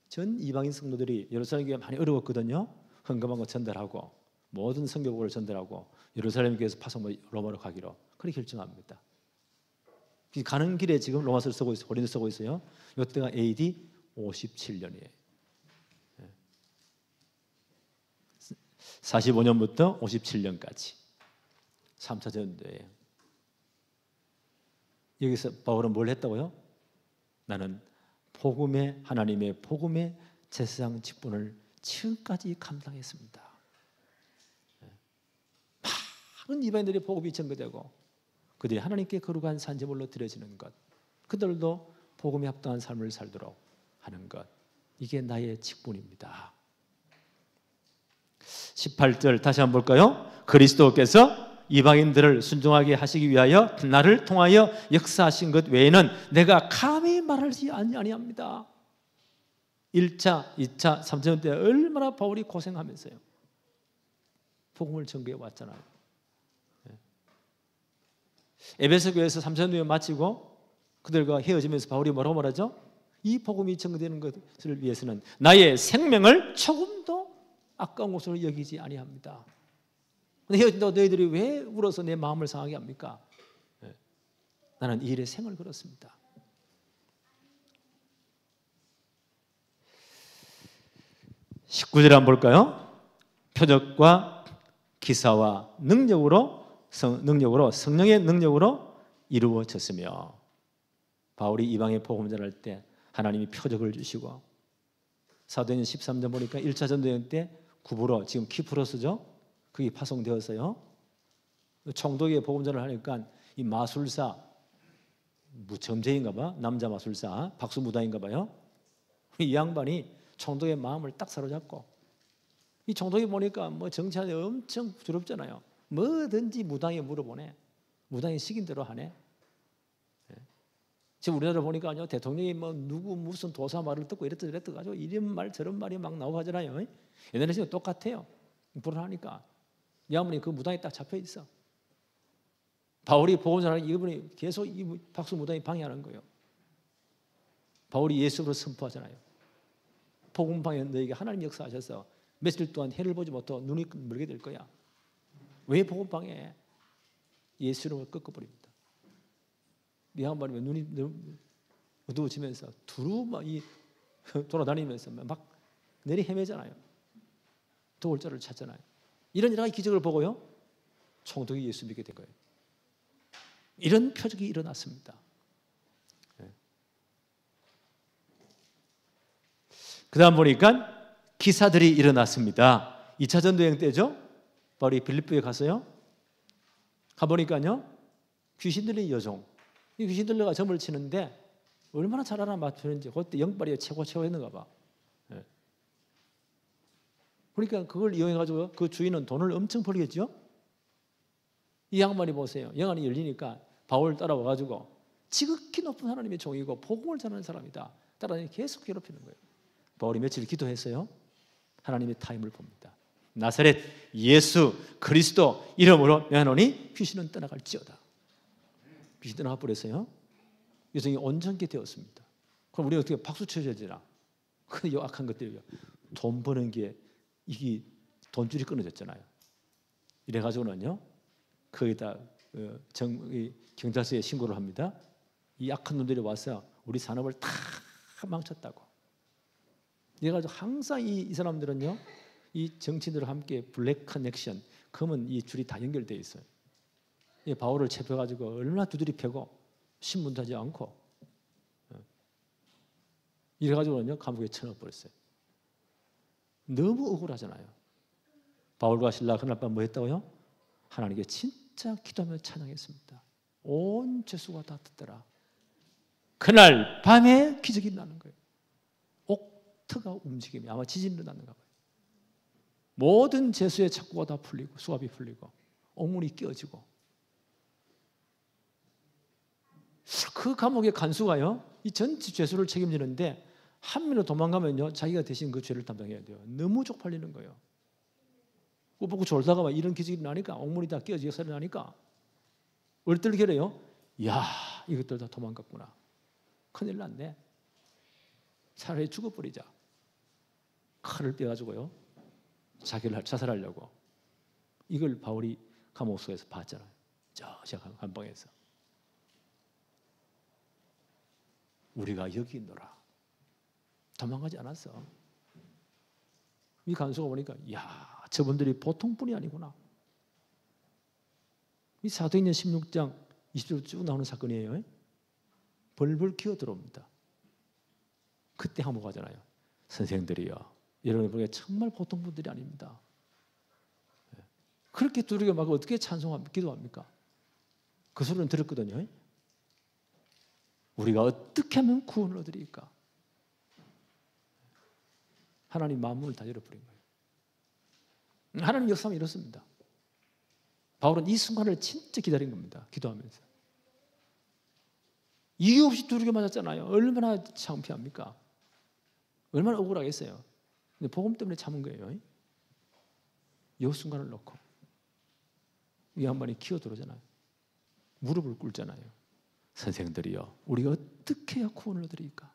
전 이방인 성도들이 예루살렘 교회가 많이 어려웠거든요. 헌금한 거 전달하고 모든 성경을 전달하고 예루살렘 교회에서 파송부 로마로 가기로 그렇게 결정합니다. 가는 길에 지금 로마서를 쓰고 있어요. 고린도 쓰고 있어요. 이때가 AD 57년이에요. 45년부터 57년까지 3차 전도예요. 여기서 바울은 뭘 했다고요? 나는 하나님의 복음의 제사장 직분을 지금까지 감당했습니다. 많은 이방인들이 복음이 전거되고 그들이 하나님께 거룩한 산제물로 드려지는 것, 그들도 복음에 합당한 삶을 살도록 하는 것, 이게 나의 직분입니다. 18절 다시 한번 볼까요? 그리스도께서 이방인들을 순종하게 하시기 위하여 나를 통하여 역사하신 것 외에는 내가 감히 말하지 아니합니다. 1차, 2차, 3차 때 얼마나 바울이 고생하면서요 복음을 전거해 왔잖아요. 에베소 교회에서 3차 전도회 마치고 그들과 헤어지면서 바울이 뭐라고 말하죠? 이 복음이 전거되는 것을 위해서는 나의 생명을 조금도 아까운 것으로 여기지 아니합니다. 헤어진다고 너희들이 왜 울어서 내 마음을 상하게 합니까? 나는 이 일에 생을 걸었습니다. (19절) 한번 볼까요? 표적과 기사와 능력으로 성령의 능력으로 이루어졌으며. 바울이 이방의 복음 전할 때 하나님이 표적을 주시고, 사도행전 13장 보니까 1차 전도여행 때 구브로, 지금 키프로스죠, 그게 파송되었어요. 총독의 복음 전을 하니까 이 마술사, 무점쟁인가 봐, 남자 마술사, 박수무당인가 봐요. 이 양반이 총독의 마음을 딱 사로잡고, 이 총독이 보니까 뭐 정치하는데 엄청 부끄럽잖아요. 뭐든지 무당에 물어보네. 무당이 시킨 대로 하네. 지금 우리나라 보니까요, 대통령이 뭐 누구 무슨 도사 말을 듣고 이랬다 저랬다 가지고 이런 말 저런 말이 막 나오고 하잖아요. 옛날에 지금 똑같아요. 불안하니까 이 양반이 그 무당에 딱 잡혀 있어. 바울이 복음 전하는 이분이 계속 이 박수 무당이 방해하는 거예요. 바울이 예수로 선포하잖아요. 복음 방해 너에게 하나님 역사하셔서 며칠 동안 해를 보지 못하고 눈이 멀게 될 거야. 왜 복음 방해해? 예수 이름을 꺾어버립니다. 이 양반이 눈이 어두워지면서 두루 막 돌아다니면서 막 내리 헤매잖아요. 도울 자를 찾잖아요. 이런 여러 가지 기적을 보고요, 총독이 예수 믿게 된 거예요. 이런 표적이 일어났습니다. 그 다음 보니까 기사들이 일어났습니다. 2차 전도여행 때죠. 바울이 빌립보에 가서요, 가보니까요, 귀신 들린 여종, 이 귀신 들려가 점을 치는데 얼마나 잘 알아맞추는지, 그때 영빨이 최고였는가 봐. 그러니까 그걸 이용해가지고 그 주인은 돈을 엄청 벌겠죠. 이 양반이 보세요, 영안이 열리니까 바울 따라와가지고 지극히 높은 하나님의 종이고 복음을 전하는 사람이다, 따라다니 계속 괴롭히는 거예요. 바울이 며칠 기도했어요. 하나님의 타임을 봅니다. 나사렛 예수 그리스도 이름으로 명하노니 귀신은 떠나갈지어다. 귀신 떠나가 버렸어요. 여성이 온전케 되었습니다. 그럼 우리가 어떻게 박수 쳐줘야 되나? 근데 요 악한 것들이요, 돈 버는 게 이게 돈줄이 끊어졌잖아요. 이래가지고는요 거기다 경찰서에 신고를 합니다. 이 악한 놈들이 와서 우리 산업을 다 망쳤다고. 이래가지고 항상 이 사람들은요 이 정치인들과 함께 블랙 커넥션, 검은 이 줄이 다 연결되어 있어요. 이 바울을 체포해가지고 얼마나 두드리 패고 신문도 하지 않고 이래가지고는요 감옥에 쳐넣어버렸어요. 너무 억울하잖아요. 바울과 실라 그날 밤 뭐 했다고요? 하나님께 진짜 기도하며 찬양했습니다. 온 죄수가 다 듣더라. 그날 밤에 기적이 나는 거예요. 옥터가 움직임이 아마 지진이 일어났는가 봐요. 모든 죄수의 착고가 다 풀리고 수압이 풀리고 옥문이 끼어지고 그 감옥의 간수가요 이 전체 죄수를 책임지는데 한 명으로 도망가면요 자기가 대신 그 죄를 담당해야 돼요. 너무 쪽팔리는 거예요. 그거 보고 졸다가 막 이런 기적이 나니까 옥문이 다 끼어지고 소리 나니까 얼떨결에요. 야 이것들 다 도망갔구나. 큰일 났네. 차라리 죽어버리자. 칼을 빼가지고요 자기를 자살하려고. 이걸 바울이 감옥소에서 봤잖아요. 저 한방에서. 우리가 여기 있노라. 도망가지 않았어. 이 간수가 보니까 야 저분들이 보통 분이 아니구나. 이 사도행전 16장 20절 쭉 나오는 사건이에요. 벌벌 기어 들어옵니다. 그때 항복하잖아요. 선생들이여 여러분 보기에 정말 보통 분들이 아닙니다. 그렇게 두르게 막 어떻게 찬송합니까? 기도합니까? 그 소리는 들었거든요. 우리가 어떻게 하면 구원을 얻으리까? 하나님 마음문을 다 열어버린 거예요. 하나님 역사는 이렇습니다. 바울은 이 순간을 진짜 기다린 겁니다. 기도하면서. 이유 없이 두르게 맞았잖아요. 얼마나 창피합니까? 얼마나 억울하겠어요. 근데 복음 때문에 참은 거예요. 이 순간을 놓고 이 양반이 기어들어오잖아요. 무릎을 꿇잖아요. 선생들이여 우리가 어떻게 해야 구원을 얻으리까?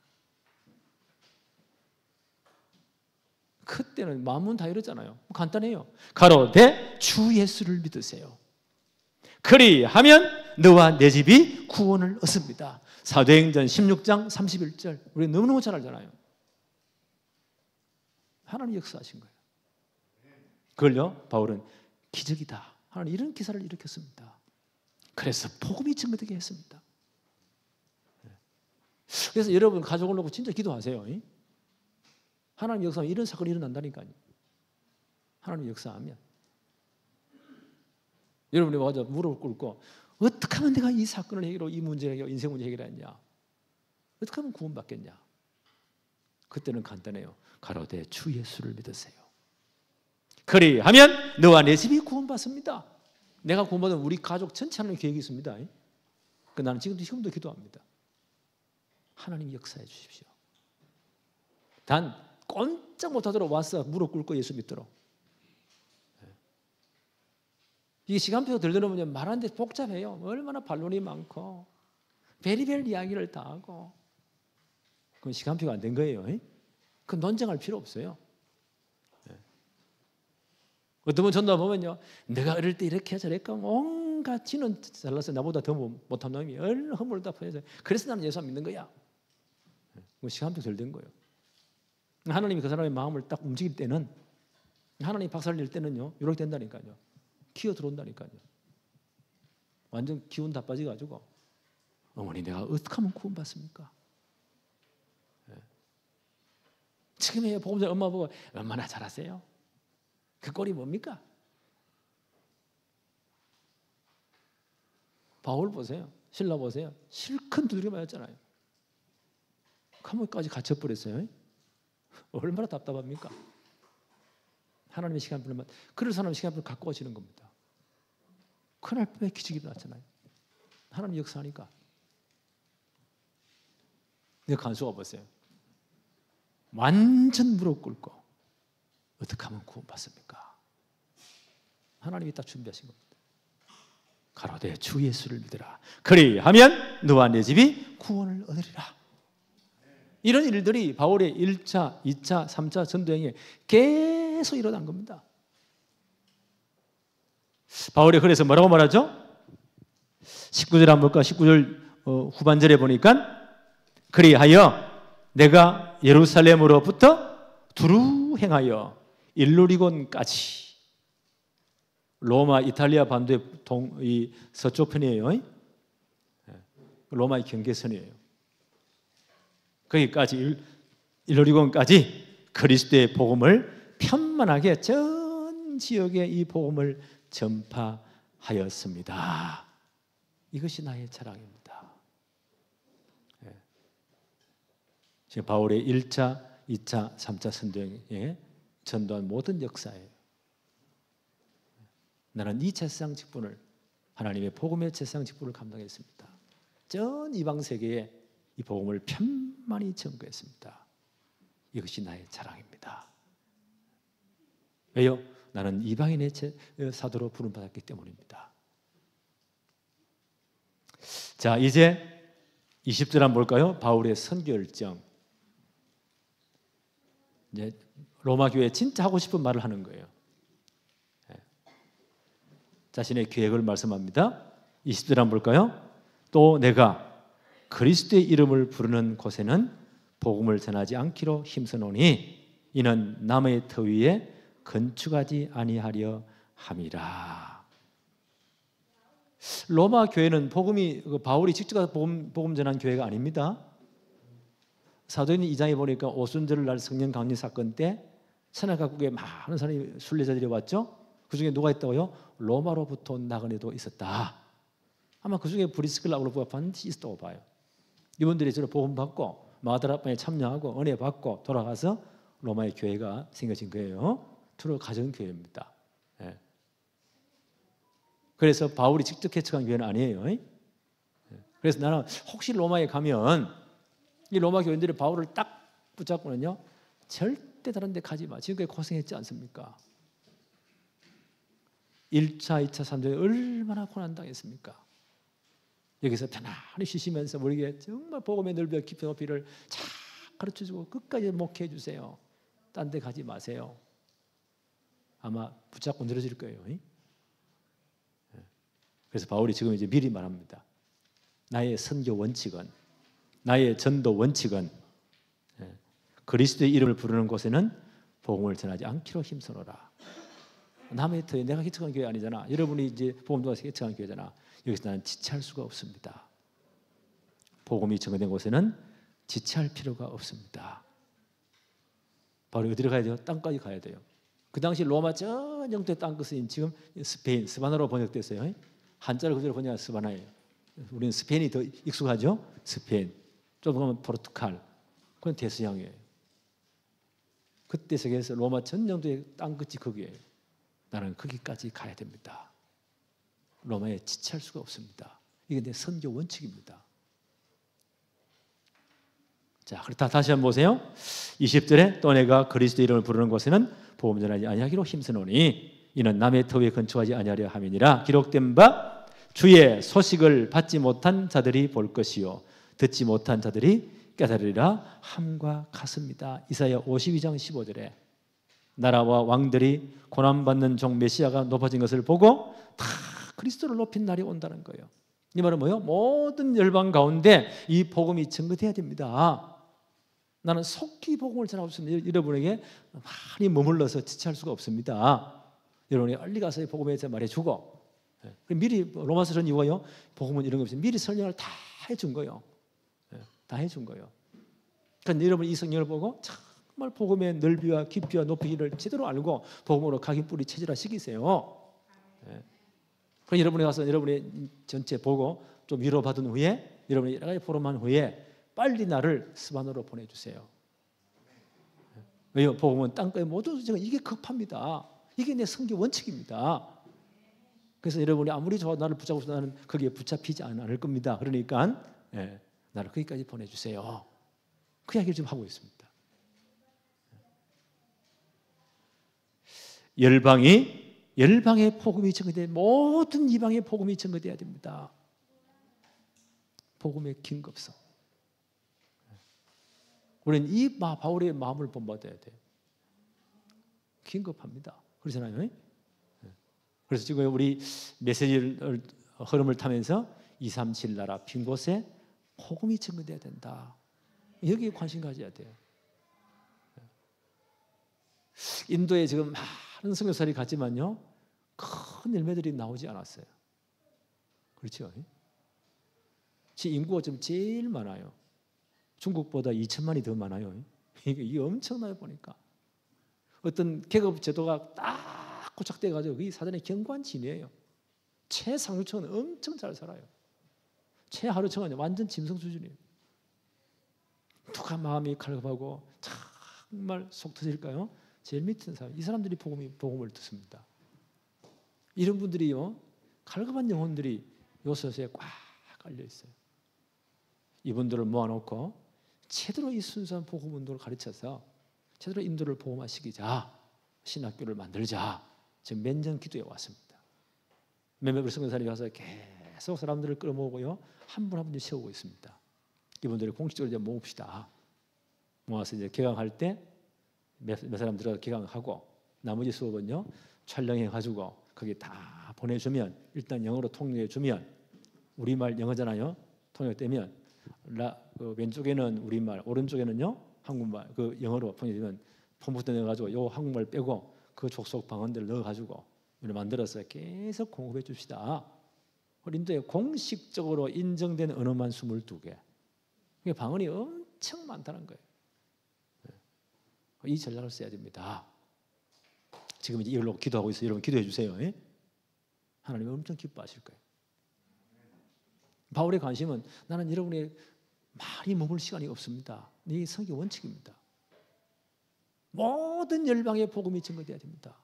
그때는 마음은 다 이러잖아요. 간단해요. 가로되 주 예수를 믿으세요. 그리하면 너와 내 집이 구원을 얻습니다. 사도행전 16장 31절 우리 너무너무 잘 알잖아요. 하나님 역사하신 거예요. 그걸요 바울은 기적이다. 하나님 이런 기사를 일으켰습니다. 그래서 복음이 증거되게 했습니다. 그래서 여러분 가족을 놓고 진짜 기도하세요. 하나님 역사하면 이런 사건이 일어난다니까요. 하나님 역사하면 여러분이 와서 무릎을 꿇고 어떻게 하면 내가 이 사건을 해결하고 이 문제를 해결하고 인생 문제 해결하냐? 어떻게 하면 구원받겠냐? 그때는 간단해요. 가로되 주 예수를 믿으세요. 그리하면 너와 내 집이 구원받습니다. 내가 구원받으면 우리 가족 전체 하나님 계획이 있습니다. 나는 지금도 기도합니다. 하나님 역사해 주십시오. 단 꼼짝 못하도록 와서 무릎 꿇고 예수 믿도록. 이게 시간표가 들들어보면 말하는데 복잡해요. 얼마나 반론이 많고 베리벨 이야기를 다 하고 그건 시간표가 안 된 거예요. 그 논쟁할 필요 없어요. 어떤 분 전도 보면요 내가 어릴 때 이렇게 저랬고 온갖 지는 잘나서 나보다 더 못한 놈이 얼른 허물을 다 퍼내서 그래서 나는 예수 안 믿는 거야. 시간표 덜 된 거예요. 하나님이 그 사람의 마음을 딱 움직일 때는 하나님이 박살을 낼 때는요 이렇게 된다니까요. 기어 들어온다니까요. 완전 기운 다 빠져가지고 어머니 내가 어떻게 하면 구원받습니까? 지금의 복음자 엄마 보고 얼마나 잘하세요? 그 꼴이 뭡니까? 바울 보세요. 신라 보세요. 실컷 두드려 맞았잖아요. 감옥까지 갇혀버렸어요. 얼마나 답답합니까? 하나님의 시간표를 그럴 사람의 시간표를 갖고 오시는 겁니다. 그날 밤에 기적이 일어났잖아요. 하나님 역사하니까. 내 간수가 보세요. 완전 무릎 꿇고 어떻게 하면 구원받습니까? 하나님이 딱 준비하신 겁니다. 가로되 주 예수를 믿으라. 그리하면 너와 내 집이 구원을 얻으리라. 이런 일들이 바울의 1차, 2차, 3차 전도행에 계속 일어난 겁니다. 바울이 그래서 뭐라고 말하죠? 19절 한번 볼까? 19절 후반절에 보니까 그리하여 내가 예루살렘으로부터 두루 행하여 일루리곤까지, 로마 이탈리아 반도의 이 서쪽 편이에요. 로마의 경계선이에요. 거기까지 일루리곤까지 그리스도의 복음을 편만하게 전 지역에 이 복음을 전파하였습니다. 이것이 나의 자랑입니다. 지금 바울의 1차, 2차, 3차 선교에 전도한 모든 역사예요. 나는 이 제사장 직분을, 하나님의 복음의 제사장 직분을 감당했습니다. 전 이방 세계에 이 복음을 편만히 전거했습니다. 이것이 나의 자랑입니다. 왜요? 나는 이방인의 사도로 부름받았기 때문입니다. 자, 이제 20절 한번 볼까요? 바울의 선교 열정. 이제 로마 교회에 진짜 하고 싶은 말을 하는 거예요. 자신의 계획을 말씀합니다. 20절 한번 볼까요? 또 내가 그리스도의 이름을 부르는 곳에는 복음을 전하지 않기로 힘쓰노니 이는 남의 터 위에 건축하지 아니하려 함이라. 로마 교회는 바울이 직접 가서 복음 전한 교회가 아닙니다. 사도행전 2장에 보니까 오순절 날 성령 강림 사건 때 천하 각국에 많은 사람이 순례자들이 왔죠. 그 중에 누가 있다고요? 로마로부터 온 나그네도 있었다. 아마 그 중에 브리스길라가 반드시 있었다고 봐요. 이분들이 저를 복음 받고 마다라방에 참여하고 은혜 받고 돌아가서 로마의 교회가 생겨진 거예요. 주로 가정교회입니다. 그래서 바울이 직접 개척한 교회는 아니에요. 그래서 나는 혹시 로마에 가면 이 로마 교인들이 바울을 딱 붙잡고는요, 절대 다른 데 가지 마. 지금까지 고생했지 않습니까? 1차, 2차, 3차에 얼마나 고난당했습니까? 여기서 편안히 쉬시면서 우리에게 정말 복음의 넓이와 깊이 높이를 잘 가르쳐주고 끝까지 목회해 주세요. 딴 데 가지 마세요. 아마 붙잡고 늘어질 거예요. 그래서 바울이 지금 이제 미리 말합니다. 나의 선교 원칙은, 나의 전도 원칙은 그리스도의 이름을 부르는 곳에는 복음을 전하지 않기로 힘쓰노라. 남의 터에 내가 개척한 교회 아니잖아. 여러분이 이제 복음 도와서 개척한 교회잖아. 여기서 나는 지체할 수가 없습니다. 복음이 정해된 곳에는 지체할 필요가 없습니다. 바로 어디로 가야 돼요? 땅까지 가야 돼요. 그 당시 로마 전 영토의 땅끝인 지금 스페인, 스바나로 번역됐어요. 한자를 그대로 번역한 스바나예요. 우리는 스페인이 더 익숙하죠? 스페인. 좀 가면 포르투갈. 그건 대서양이에요. 그때 세계에서 로마 전 영토의 땅끝이 거기에요. 나는 거기까지 가야 됩니다. 로마에 지체할 수가 없습니다. 이게 내 선교 원칙입니다. 자, 그렇다 다시 한번 보세요. 20절에 또 내가 그리스도 이름을 부르는 곳에는 복음 전하지 아니하기로 힘쓰노니 이는 남의 터 위에 건축하지 아니하려 함이니라. 기록된 바 주의 소식을 받지 못한 자들이 볼 것이요 듣지 못한 자들이 깨달으리라 함과 같습니다. 이사야 52장 15절에 나라와 왕들이 고난받는 종 메시아가 높아진 것을 보고 다 그리스도를 높인 날이 온다는 거예요. 이 말은 뭐예요? 모든 열방 가운데 이 복음이 증거돼야 됩니다. 나는 속히 복음을 전하고 있습니다. 여러분에게 많이 머물러서 지체할 수가 없습니다. 여러분이 빨리 가서 복음에 대해서 말해주고 미리 로마서 전 이후요 복음은 이런 거 없이 미리 설명을 다 해준 거예요. 다 해준 거예요. 그러니까 여러분 이 성경을 보고 정말 복음의 넓이와 깊이와 높이를 제대로 알고 복음으로 각인뿌리 체질화 시키세요. 그럼 여러분이 가서 여러분이 전체 보고 좀 위로받은 후에 여러분이 여러 가지 포럼한 후에 빨리 나를 스바노로 보내주세요. 왜요? 복음은 땅끝에 모두 이게 급합니다. 이게 내 선교 원칙입니다. 그래서 여러분이 아무리 나를 붙잡고 싶어도 나는 거기에 붙잡히지 않을 겁니다. 그러니까 나를 거기까지 보내주세요. 그 이야기를 지금 하고 있습니다. 열방의 복음이 증거돼야 모든 이방의 복음이 증거돼야 됩니다. 복음의 긴급성. 우리는 이 바울의 마음을 본받아야 돼요. 긴급합니다. 그렇잖아요. 그래서 지금 우리 메시지를 흐름을 타면서 237 나라 빈 곳에 복음이 증거돼야 된다. 여기에 관심 가져야 돼요. 인도에 지금 많은 선교사들이 갔지만요, 큰 열매들이 나오지 않았어요. 그렇죠? 인구가 좀 제일 많아요. 중국보다 2천만이 더 많아요. 이게 엄청나요 보니까. 어떤 계급 제도가 딱 고착돼가지고 이 사전에 경관진이에요. 최상류층은 엄청 잘 살아요. 최하류층은 완전 짐승 수준이에요. 누가 마음이 갈급하고 정말 속 터질까요? 제일 밑은 사람. 이 사람들이 복음을 듣습니다. 이런 분들이요, 갈급한 영혼들이 요소수에 꽉 깔려 있어요. 이분들을 모아놓고 제대로 이 순수한 복음 운동을 가르쳐서 제대로 인도를 복음화시키자, 신학교를 만들자. 지금 몇 년 기도해 왔습니다. 몇몇 선교사님이 가서 계속 사람들을 끌어모으고요, 한 분 한 분 세우고 있습니다. 이분들을 공식적으로 이제 모읍시다. 모아서 이제 개강할 때 몇 사람 들어가 개강하고 나머지 수업은요 촬영해 가지고 거기 다 보내주면, 일단 영어로 통역해 주면, 우리말 영어잖아요. 통역되면 그 왼쪽에는 우리말, 오른쪽에는요 한국말, 그 영어로 통역되면 폼부터 넣어가지고 요 한국말 빼고 그 족속 방언들을 넣어가지고 만들어서 계속 공급해 줍시다. 인도에 공식적으로 인정된 언어만 22개. 방언이 엄청 많다는 거예요. 이 전략을 써야 됩니다. 지금 이제 이걸로 기도하고 있어요. 여러분 기도해 주세요. 하나님 엄청 기뻐하실 거예요. 바울의 관심은 나는 여러분의 많이 머물 시간이 없습니다. 이게 성경 원칙입니다. 모든 열방의 복음이 증거되어야 됩니다.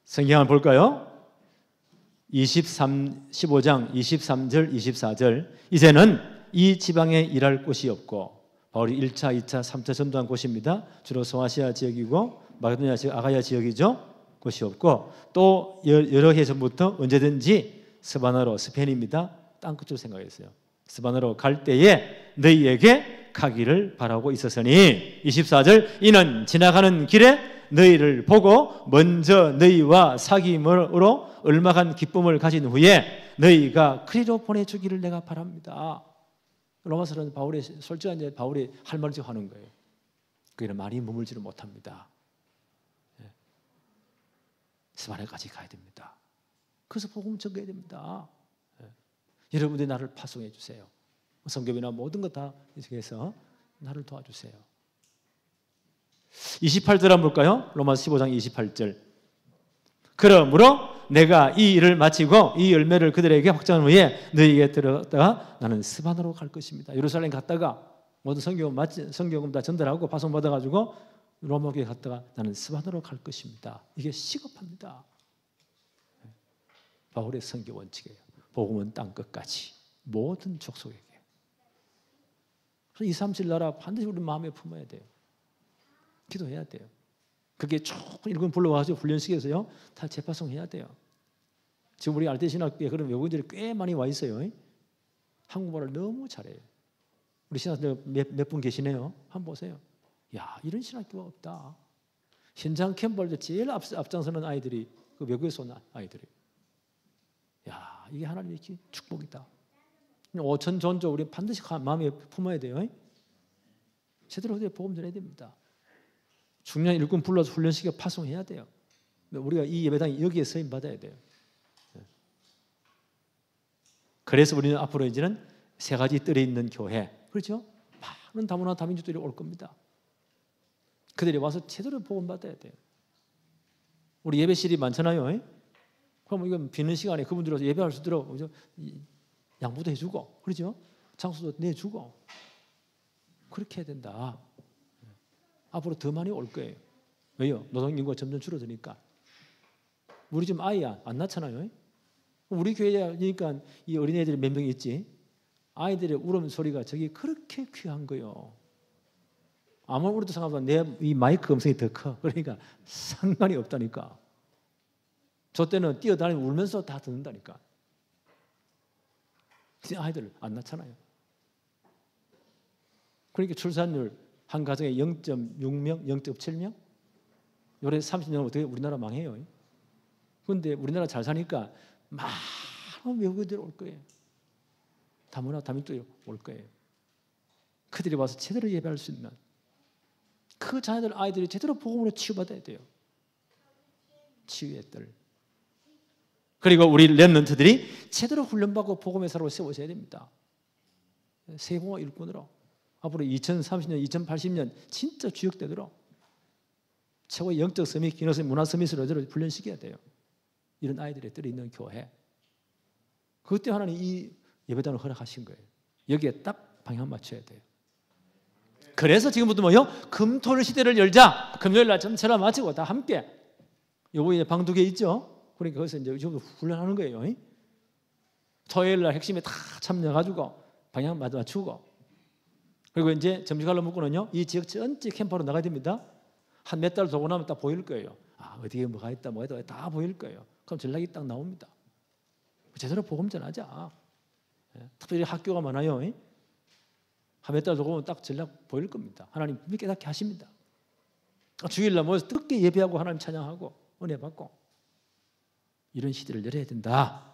성경 한번 볼까요? 15장 23절 24절. 이제는 이 지방에 일할 곳이 없고, 바울이 1차, 2차, 3차 전도한 곳입니다. 주로 소아시아 지역이고 마게도냐 지역, 아가야 지역이죠. 곳이 없고, 또 여러 해 전부터 언제든지 스바나로, 스페인입니다. 땅끝으로 생각했어요. 스바나로 갈 때에 너희에게 가기를 바라고 있었으니, 24절, 이는 지나가는 길에 너희를 보고 먼저 너희와 사귐으로 얼마간 기쁨을 가진 후에 너희가 그리로 보내주기를 내가 바랍니다. 로마서는 바울의 솔직한 바울이 할 말을 지금 하는 거예요. 그에는 많이 머물지를 못합니다. 스바냐까지 가야 됩니다. 그래서 복음 전해야 됩니다. 여러분들이 나를 파송해 주세요. 성경이나 모든 것 다 해서 나를 도와주세요. 28절 한번 볼까요? 로마서 15장 28절. 그러므로 내가 이 일을 마치고 이 열매를 그들에게 확정한 후에 너희에게 들어갔다가 나는 스바나로 갈 것입니다. 예루살렘 갔다가 모든 성경은 다 전달하고 파송받아가지고 로마교회 갔다가 나는 스바나로 갈 것입니다. 이게 시급합니다. 바울의 성경 원칙이에요. 복음은 땅끝까지, 모든 족속에게. 그래서 237 나라 반드시 우리 마음에 품어야 돼요. 기도해야 돼요. 그게 쭉 일군 불러와서 훈련시켜서요 다 재파송해야 돼요. 지금 우리 알대신학교에 그런 외국인들이 꽤 많이 와 있어요. 한국말을 너무 잘해요. 우리 신학교 몇 분 계시네요. 한번 보세요. 야, 이런 신학교가 없다. 현장 캠프할 때 제일 앞장서는 아이들이 그 외국에서 온 아이들이에요. 야, 이게 하나님의 축복이다. 5천 전조 우리 반드시 마음에 품어야 돼요. 제대로 복음 전해야 됩니다. 중요한 일꾼 불러서 훈련시켜 파송해야 돼요. 우리가 이 예배당이 여기에 서임 받아야 돼요. 그래서 우리는 앞으로 이제는 세 가지 뜰에 있는 교회, 그렇죠? 많은 다문화 다민족들이 올 겁니다. 그들이 와서 제대로 복음 받아야 돼요. 우리 예배실이 많잖아요. 그럼 이건 비는 시간에 그분들이 와서 예배할 수 있도록 양보도 해주고, 그렇죠? 장소도 내주고 그렇게 해야 된다. 앞으로 더 많이 올 거예요. 왜요? 노동인구가 점점 줄어드니까. 우리 지금 아이 안 낳잖아요. 우리 교회니까 이 어린애들이 몇 명 있지. 아이들의 울음소리가 저기 그렇게 귀한 거요. 아무리 우리도 상관없어. 내 이 마이크 음성이 더 커. 그러니까 상관이 없다니까. 저 때는 뛰어다니면 울면서 다 듣는다니까. 아이들 안 낳잖아요. 그러니까 출산율 한 가정에 0.6명, 0.7명? 요래 30년 어떻게 우리나라 망해요. 그런데 우리나라 잘 사니까 많은 외국인들이 올 거예요. 다문화, 다민족이 올 거예요. 그들이 와서 제대로 예배할 수 있는 그 자녀들 아이들이 제대로 복음으로 치유받아야 돼요. 치유의 뜰. 그리고 우리 렘넌트들이 제대로 훈련받고 복음의 사람으로 세워져야 됩니다. 세공화 일꾼으로 앞으로 2030년, 2080년 진짜 주역되도록 최고의 영적 서밋, 기능 서밋, 문화 서밋으로 훈련시켜야 돼요. 이런 아이들의 뜰이 있는 교회. 그때 하나님 이 예배단을 허락하신 거예요. 여기에 딱 방향 맞춰야 돼요. 그래서 지금부터 뭐요? 금토일 시대를 열자. 금요일 날 전체를 마치고 다 함께. 요거 방두개 있죠? 그러니까 거기서 이제 훈련하는 거예요. 토요일 날 핵심에 다 참여해가지고 방향 맞추고. 그리고 이제 점심갈로 먹고는요, 이 지역 전체 캠프로 나가야 됩니다. 한 몇 달 도고 나면 딱 보일 거예요. 아, 어디에 뭐가 있다, 뭐가 있다, 다 보일 거예요. 그럼 전략이 딱 나옵니다. 제대로 복음 전하자. 특별히 학교가 많아요. 한 몇 달 도고 보면 딱 전략 보일 겁니다. 하나님 분명히 깨닫게 하십니다. 주일날 모여서 뜨겁게 예배하고 하나님 찬양하고 은혜 받고 이런 시대를 열어야 된다.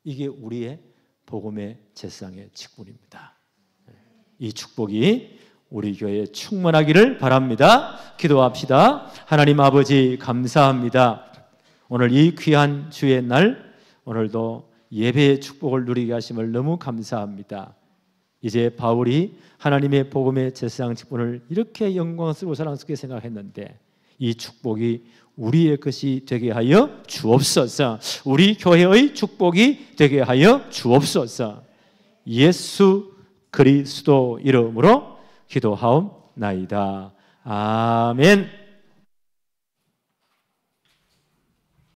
이게 우리의 복음의 제사장의 직분입니다. 이 축복이 우리 교회에 충만하기를 바랍니다. 기도합시다. 하나님 아버지 감사합니다. 오늘 이 귀한 주의 날 오늘도 예배의 축복을 누리게 하심을 너무 감사합니다. 이제 바울이 하나님의 복음의 제사장 직분을 이렇게 영광스럽고 사랑스럽게 생각했는데 이 축복이 우리의 것이 되게 하여 주옵소서. 우리 교회의 축복이 되게 하여 주옵소서. 예수 그리스도 이름으로 기도하옵나이다. 아멘.